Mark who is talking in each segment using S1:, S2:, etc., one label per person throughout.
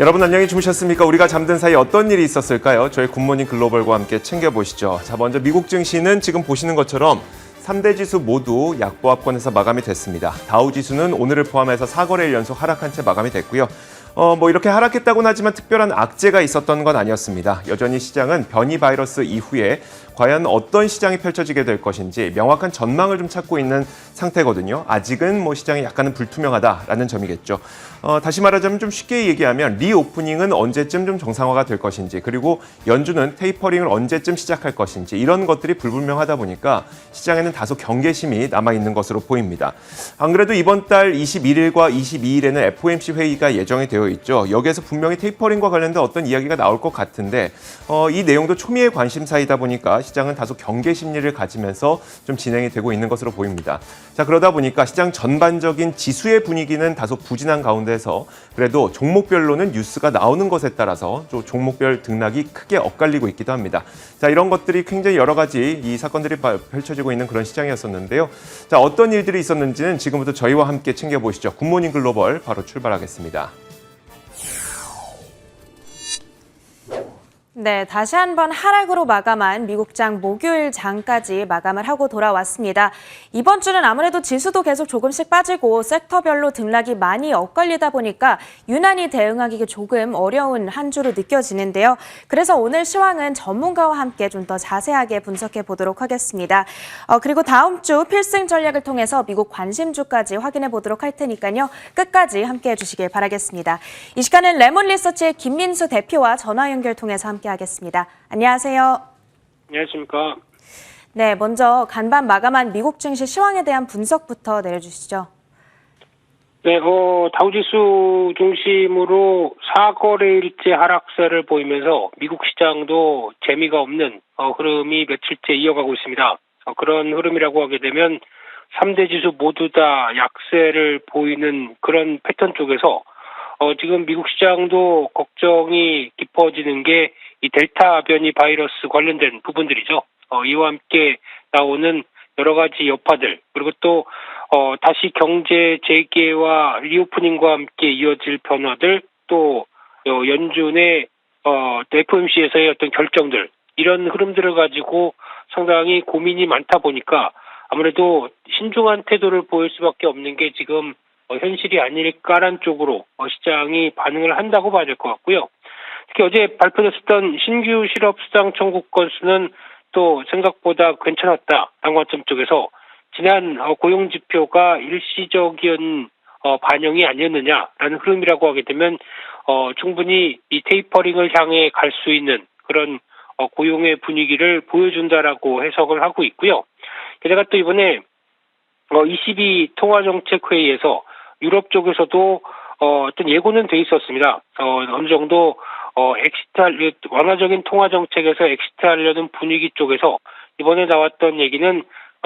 S1: 여러분 안녕히 주무셨습니까? 우리가 잠든 사이 어떤 일이 있었을까요? 저희 굿모닝 글로벌과 함께 챙겨보시죠. 자, 먼저 미국 증시는 지금 보시는 것처럼 3대 지수 모두 약보합권에서 마감이 됐습니다. 다우 지수는 오늘을 포함해서 4거래일 연속 하락한 채 마감이 됐고요. 이렇게 하락했다고는 하지만 특별한 악재가 있었던 건 아니었습니다. 여전히 시장은 변이 바이러스 이후에 과연 어떤 시장이 펼쳐지게 될 것인지 명확한 전망을 좀 찾고 있는 상태거든요. 아직은 시장이 약간은 불투명하다라는 점이겠죠. 다시 말하자면 좀 쉽게 얘기하면 리오프닝은 언제쯤 좀 정상화가 될 것인지, 그리고 연준은 테이퍼링을 언제쯤 시작할 것인지, 이런 것들이 불분명하다 보니까 시장에는 다소 경계심이 남아있는 것으로 보입니다. 안 그래도 이번 달 21일과 22일에는 FOMC 회의가 예정이 되어 있죠. 여기에서 분명히 테이퍼링과 관련된 어떤 이야기가 나올 것 같은데 이 내용도 초미의 관심사이다 보니까 시장은 다소 경계 심리를 가지면서 좀 진행이 되고 있는 것으로 보입니다. 자, 그러다 보니까 시장 전반적인 지수의 분위기는 다소 부진한 가운데서 그래도 종목별로는 뉴스가 나오는 것에 따라서 또 종목별 등락이 크게 엇갈리고 있기도 합니다. 자, 이런 것들이 굉장히 여러 가지 이 사건들이 펼쳐지고 있는 그런 시장이었었는데요. 자, 어떤 일들이 있었는지는 지금부터 저희와 함께 챙겨보시죠. 굿모닝 글로벌 바로 출발하겠습니다.
S2: 네, 다시 한번 하락으로 마감한 미국장 목요일 장까지 마감을 하고 돌아왔습니다. 이번 주는 아무래도 지수도 계속 조금씩 빠지고 섹터별로 등락이 많이 엇갈리다 보니까 유난히 대응하기 조금 어려운 한 주로 느껴지는데요. 그래서 오늘 시황은 전문가와 함께 좀 더 자세하게 분석해 보도록 하겠습니다. 그리고 다음 주 필승 전략을 통해서 미국 관심주까지 확인해 보도록 할 테니까요. 끝까지 함께해 주시길 바라겠습니다. 이 시간은 레몬 리서치의 김민수 대표와 전화 연결 통해서 함께 하겠습니다. 안녕하세요.
S3: 안녕하십니까.
S2: 네, 먼저 간밤 마감한 미국 증시 시황에 대한 분석부터 내려주시죠.
S3: 네, 다우지수 중심으로 4거래일째 하락세를 보이면서 미국 시장도 재미가 없는 흐름이 며칠째 이어가고 있습니다. 그런 흐름이라고 하게 되면 3대 지수 모두 다 약세를 보이는 그런 패턴 쪽에서 지금 미국 시장도 걱정이 깊어지는 게 이 델타 변이 바이러스 관련된 부분들이죠. 이와 함께 나오는 여러 가지 여파들, 그리고 또 다시 경제 재개와 리오프닝과 함께 이어질 변화들, 또 연준의 FOMC에서의 어떤 결정들, 이런 흐름들을 가지고 상당히 고민이 많다 보니까 아무래도 신중한 태도를 보일 수밖에 없는 게 지금 현실이 아닐까란 쪽으로 시장이 반응을 한다고 봐야 될 것 같고요. 특히 어제 발표됐었던 신규 실업 수당 청구 건수는 또 생각보다 괜찮았다라는 관점 쪽에서 지난 고용 지표가 일시적인 반영이 아니었느냐라는 흐름이라고 하게 되면 충분히 이 테이퍼링을 향해 갈 수 있는 그런 고용의 분위기를 보여준다라고 해석을 하고 있고요. 게다가 또 이번에 22 통화정책회의에서 유럽 쪽에서도 어떤 예고는 돼 있었습니다. 어느 정도 완화적인 통화 정책에서 엑시트하려는 분위기 쪽에서 이번에 나왔던 얘기는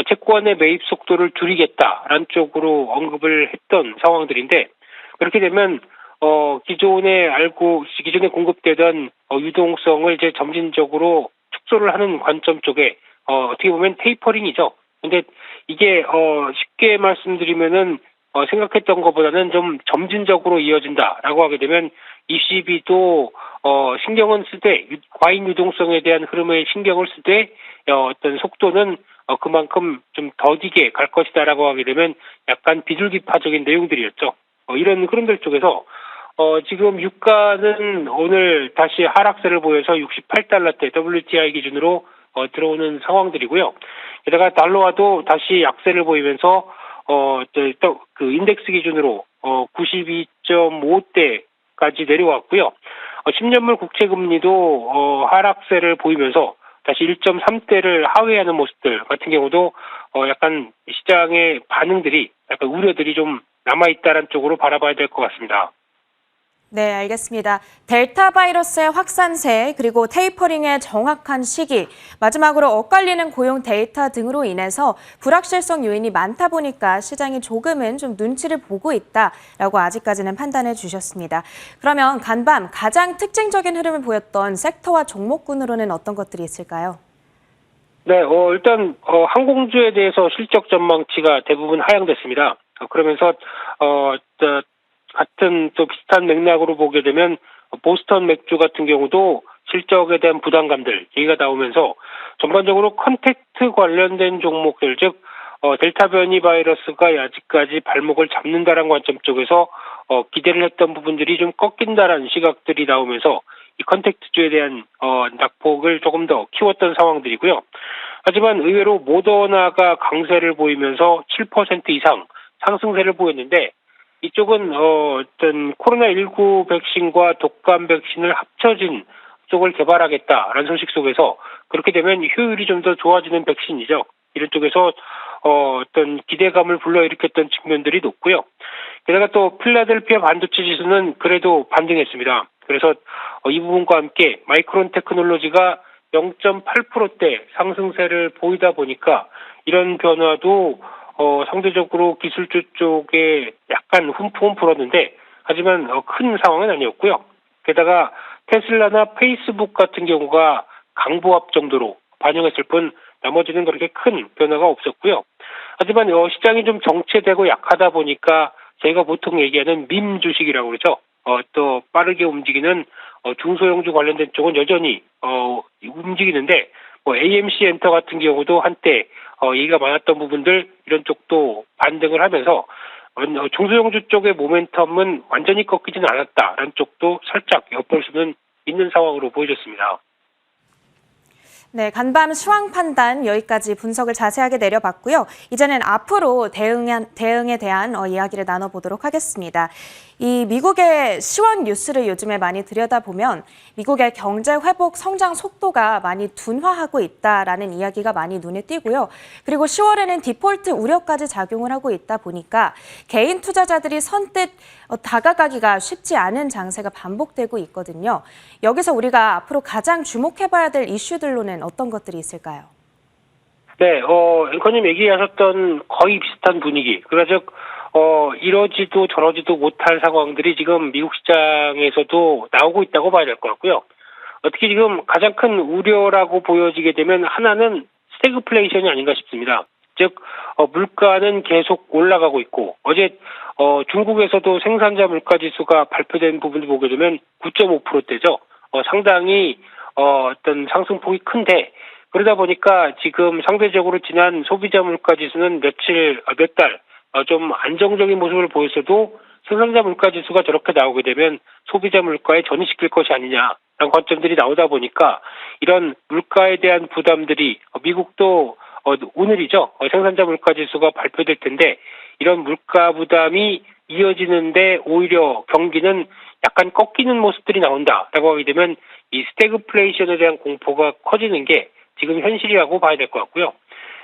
S3: 채권의 매입 속도를 줄이겠다라는 쪽으로 언급을 했던 상황들인데, 그렇게 되면 기존에 공급되던 유동성을 이제 점진적으로 축소를 하는 관점 쪽에 어떻게 보면 테이퍼링이죠. 근데 이게 쉽게 말씀드리면은 생각했던 것보다는 좀 점진적으로 이어진다라고 하게 되면 ECB도 신경은 쓰되 과잉 유동성에 대한 흐름에 신경을 쓰되 어떤 속도는 그만큼 좀 더디게 갈 것이다라고 하게 되면 약간 비둘기파적인 내용들이었죠. 이런 흐름들 쪽에서 지금 유가는 오늘 다시 하락세를 보여서 68달러대 WTI 기준으로 들어오는 상황들이고요. 게다가 달러화도 다시 약세를 보이면서 또 그 인덱스 기준으로 92.5대까지 내려왔고요. 10년물 국채 금리도 하락세를 보이면서 다시 1.3대를 하회하는 모습들 같은 경우도 약간 시장의 반응들이 약간 우려들이 좀 남아있다는 쪽으로 바라봐야 될 것 같습니다.
S2: 네, 알겠습니다. 델타 바이러스의 확산세, 그리고 테이퍼링의 정확한 시기, 마지막으로 엇갈리는 고용 데이터 등으로 인해서 불확실성 요인이 많다 보니까 시장이 조금은 좀 눈치를 보고 있다라고 아직까지는 판단해 주셨습니다. 그러면 간밤 가장 특징적인 흐름을 보였던 섹터와 종목군으로는 어떤 것들이 있을까요?
S3: 네, 일단 항공주에 대해서 실적 전망치가 대부분 하향됐습니다. 그러면서 같은 또 비슷한 맥락으로 보게 되면 보스턴 맥주 같은 경우도 실적에 대한 부담감들 얘기가 나오면서 전반적으로 컨택트 관련된 종목들, 즉 델타 변이 바이러스가 아직까지 발목을 잡는다라는 관점 쪽에서 기대를 했던 부분들이 좀 꺾인다라는 시각들이 나오면서 이 컨택트주에 대한 낙폭을 조금 더 키웠던 상황들이고요. 하지만 의외로 모더나가 강세를 보이면서 7% 이상 상승세를 보였는데 이쪽은 어떤 코로나19 백신과 독감 백신을 합쳐진 쪽을 개발하겠다라는 소식 속에서 그렇게 되면 효율이 좀 더 좋아지는 백신이죠. 이런 쪽에서 어떤 기대감을 불러일으켰던 측면들이 높고요. 게다가 또 필라델피아 반도체 지수는 그래도 반등했습니다. 그래서 이 부분과 함께 마이크론 테크놀로지가 0.8%대 상승세를 보이다 보니까 이런 변화도 상대적으로 기술주 쪽에 약간 훈풍은 불었는데 하지만 큰 상황은 아니었고요. 게다가 테슬라나 페이스북 같은 경우가 강보합 정도로 반영했을 뿐 나머지는 그렇게 큰 변화가 없었고요. 하지만 시장이 좀 정체되고 약하다 보니까 저희가 보통 얘기하는 밈 주식이라고 그러죠. 또 빠르게 움직이는 중소형주 관련된 쪽은 여전히 움직이는데 AMC 엔터 같은 경우도 한때 얘기가 많았던 부분들 이런 쪽도 반등을 하면서 중소형주 쪽의 모멘텀은 완전히 꺾이지는 않았다라는 쪽도 살짝 엿볼 수는 있는 상황으로 보여졌습니다.
S2: 네, 간밤 시황 판단 여기까지 분석을 자세하게 내려봤고요. 이제는 앞으로 대응에 대한 이야기를 나눠보도록 하겠습니다. 이 미국의 시황 뉴스를 요즘에 많이 들여다보면 미국의 경제 회복 성장 속도가 많이 둔화하고 있다라는 이야기가 많이 눈에 띄고요. 그리고 10월에는 디폴트 우려까지 작용을 하고 있다 보니까 개인 투자자들이 선뜻 다가가기가 쉽지 않은 장세가 반복되고 있거든요. 여기서 우리가 앞으로 가장 주목해봐야 될 이슈들로는 어떤 것들이 있을까요?
S3: 네, 앵커님 얘기하셨던 거의 비슷한 분위기. 그러니까 즉 이러지도 저러지도 못할 상황들이 지금 미국 시장에서도 나오고 있다고 봐야 될 것 같고요. 특히 지금 가장 큰 우려라고 보여지게 되면 하나는 스태그플레이션이 아닌가 싶습니다. 즉 물가는 계속 올라가고 있고 어제 중국에서도 생산자 물가 지수가 발표된 부분을 보게 되면 9.5%대죠. 상당히 어떤 상승폭이 큰데 그러다 보니까 지금 상대적으로 지난 소비자 물가 지수는 몇 달 좀 안정적인 모습을 보였어도 생산자 물가 지수가 저렇게 나오게 되면 소비자 물가에 전이시킬 것이 아니냐라는 관점들이 나오다 보니까 이런 물가에 대한 부담들이 미국도 오늘이죠. 생산자 물가 지수가 발표될 텐데 이런 물가 부담이 이어지는데 오히려 경기는 약간 꺾이는 모습들이 나온다라고 하게 되면 이 스태그플레이션에 대한 공포가 커지는 게 지금 현실이라고 봐야 될 것 같고요.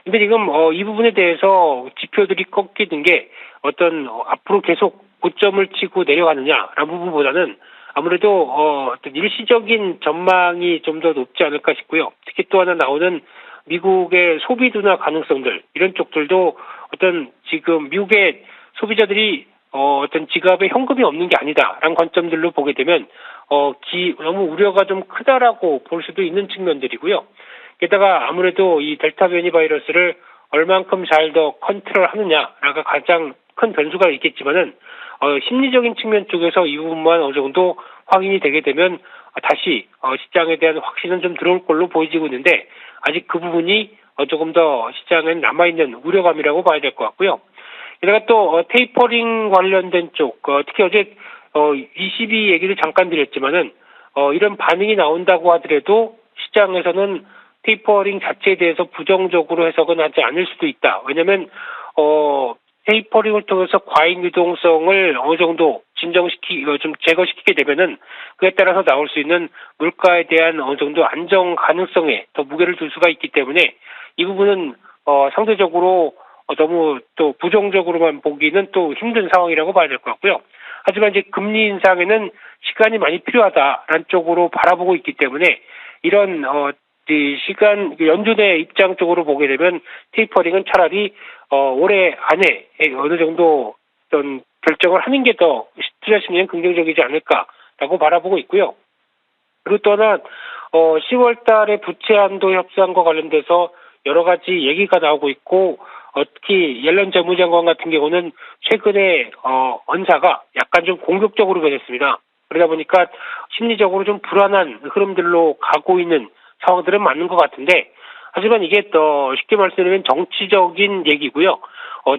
S3: 근데 지금 이 부분에 대해서 지표들이 꺾이는 게 어떤 앞으로 계속 고점을 치고 내려가느냐라는 부분보다는 아무래도 어떤 일시적인 전망이 좀 더 높지 않을까 싶고요. 특히 또 하나 나오는 미국의 소비 둔화 가능성들 이런 쪽들도 어떤 지금 미국의 소비자들이 어떤 지갑에 현금이 없는 게 아니다라는 관점들로 보게 되면 너무 우려가 좀 크다라고 볼 수도 있는 측면들이고요. 게다가 아무래도 이 델타 변이 바이러스를 얼만큼 잘 더 컨트롤하느냐가 가장 큰 변수가 있겠지만은 심리적인 측면 쪽에서 이 부분만 어느 정도 확인이 되게 되면 다시 시장에 대한 확신은 좀 들어올 걸로 보이지고 있는데 아직 그 부분이 조금 더 시장에 남아있는 우려감이라고 봐야 될 것 같고요. 게다가 또 테이퍼링 관련된 쪽 특히 어제 22 얘기를 잠깐 드렸지만은 이런 반응이 나온다고 하더라도 시장에서는 테이퍼링 자체에 대해서 부정적으로 해석은 하지 않을 수도 있다. 왜냐하면 테이퍼링을 통해서 과잉 유동성을 어느 정도 좀 제거시키게 되면은 그에 따라서 나올 수 있는 물가에 대한 어느 정도 안정 가능성에 더 무게를 둘 수가 있기 때문에 이 부분은 상대적으로 너무 또 부정적으로만 보기는 또 힘든 상황이라고 봐야 될 것 같고요. 하지만 이제 금리 인상에는 시간이 많이 필요하다라는 쪽으로 바라보고 있기 때문에 이런 연준의 입장 쪽으로 보게 되면 테이퍼링은 차라리 올해 안에 어느 정도 어떤 결정을 하는 게 더 투자 심리는 긍정적이지 않을까라고 바라보고 있고요. 그리고 또 하나 10월 달에 부채 한도 협상과 관련돼서 여러 가지 얘기가 나오고 있고 특히 옐런 재무장관 같은 경우는 최근에 언사가 약간 좀 공격적으로 변했습니다. 그러다 보니까 심리적으로 좀 불안한 흐름들로 가고 있는 상황들은 맞는 것 같은데, 하지만 이게 쉽게 말씀드리면 정치적인 얘기고요.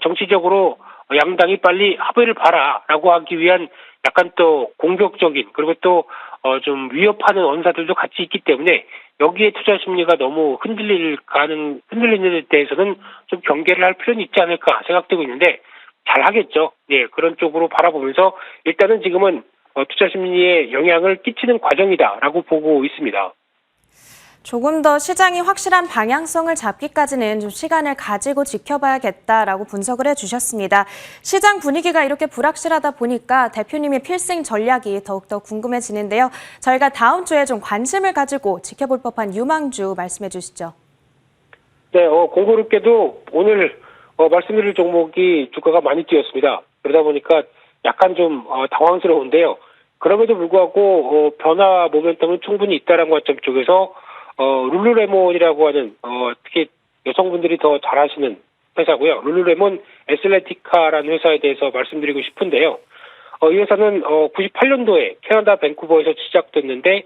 S3: 정치적으로 양당이 빨리 합의를 봐라라고 하기 위한 약간 또 공격적인, 그리고 또 좀 위협하는 언사들도 같이 있기 때문에 여기에 투자 심리가 너무 흔들리는 데 대해서는 좀 경계를 할 필요는 있지 않을까 생각되고 있는데, 잘 하겠죠. 예, 그런 쪽으로 바라보면서 일단은 지금은 투자 심리에 영향을 끼치는 과정이다라고 보고 있습니다.
S2: 조금 더 시장이 확실한 방향성을 잡기까지는 좀 시간을 가지고 지켜봐야겠다라고 분석을 해주셨습니다. 시장 분위기가 이렇게 불확실하다 보니까 대표님의 필승 전략이 더욱더 궁금해지는데요. 저희가 다음 주에 좀 관심을 가지고 지켜볼 법한 유망주 말씀해 주시죠.
S3: 네, 공교롭게도 오늘 말씀드릴 종목이 주가가 많이 뛰었습니다. 그러다 보니까 약간 좀 당황스러운데요. 그럼에도 불구하고 변화 모멘텀은 충분히 있다는 관점 쪽에서 룰루레몬이라고 하는 특히 여성분들이 더 잘 아시는 회사고요. 룰루레몬 애슬레티카라는 회사에 대해서 말씀드리고 싶은데요. 이 회사는 98년도에 캐나다 밴쿠버에서 시작됐는데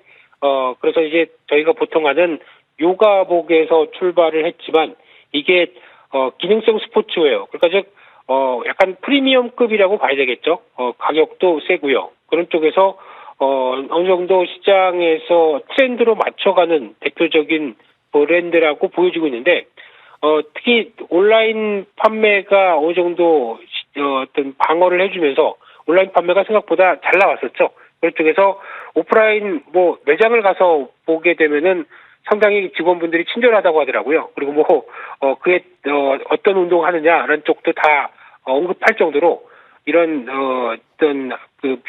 S3: 그래서 이제 저희가 보통 하는 요가복에서 출발을 했지만 이게 기능성 스포츠웨어, 그러니까 즉 약간 프리미엄급이라고 봐야 되겠죠. 가격도 세고요. 그런 쪽에서 어느 정도 시장에서 트렌드로 맞춰가는 대표적인 브랜드라고 보여지고 있는데, 특히 온라인 판매가 어느 정도 어떤 방어를 해주면서 온라인 판매가 생각보다 잘 나왔었죠. 그런 쪽에서 오프라인 매장을 가서 보게 되면은 상당히 직원분들이 친절하다고 하더라고요. 그리고 그게 어떤 운동을 하느냐라는 쪽도 다 언급할 정도로 이런 어떤 그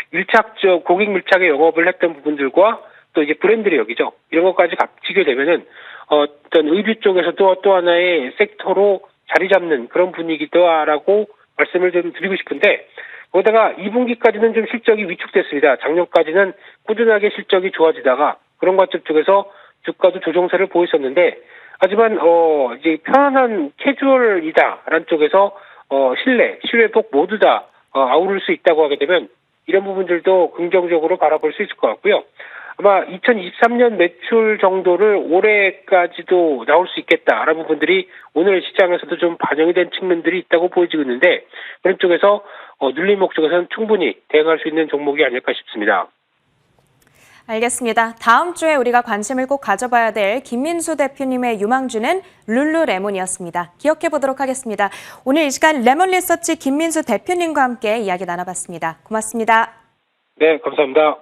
S3: 고객 밀착의 영업을 했던 부분들과 또 이제 브랜드력이죠. 이런 것까지 합치게 되면은 어떤 의류 쪽에서도 또 하나의 섹터로 자리 잡는 그런 분위기다라고 말씀을 좀 드리고 싶은데, 거기다가 2분기까지는 좀 실적이 위축됐습니다. 작년까지는 꾸준하게 실적이 좋아지다가 그런 관점 쪽에서 주가도 조정세를 보였었는데, 하지만 이제 편안한 캐주얼이다라는 쪽에서 실내복 모두 다 아우를 수 있다고 하게 되면 이런 부분들도 긍정적으로 바라볼 수 있을 것 같고요. 아마 2023년 매출 정도를 올해까지도 나올 수 있겠다라는 부분들이 오늘 시장에서도 좀 반영이 된 측면들이 있다고 보여지고 있는데, 그런 쪽에서 눌림 목적에서는 충분히 대응할 수 있는 종목이 아닐까 싶습니다.
S2: 알겠습니다. 다음 주에 우리가 관심을 꼭 가져봐야 될 김민수 대표님의 유망주는 룰루레몬이었습니다. 기억해 보도록 하겠습니다. 오늘 이 시간 레몬리서치 김민수 대표님과 함께 이야기 나눠봤습니다. 고맙습니다.
S3: 네, 감사합니다.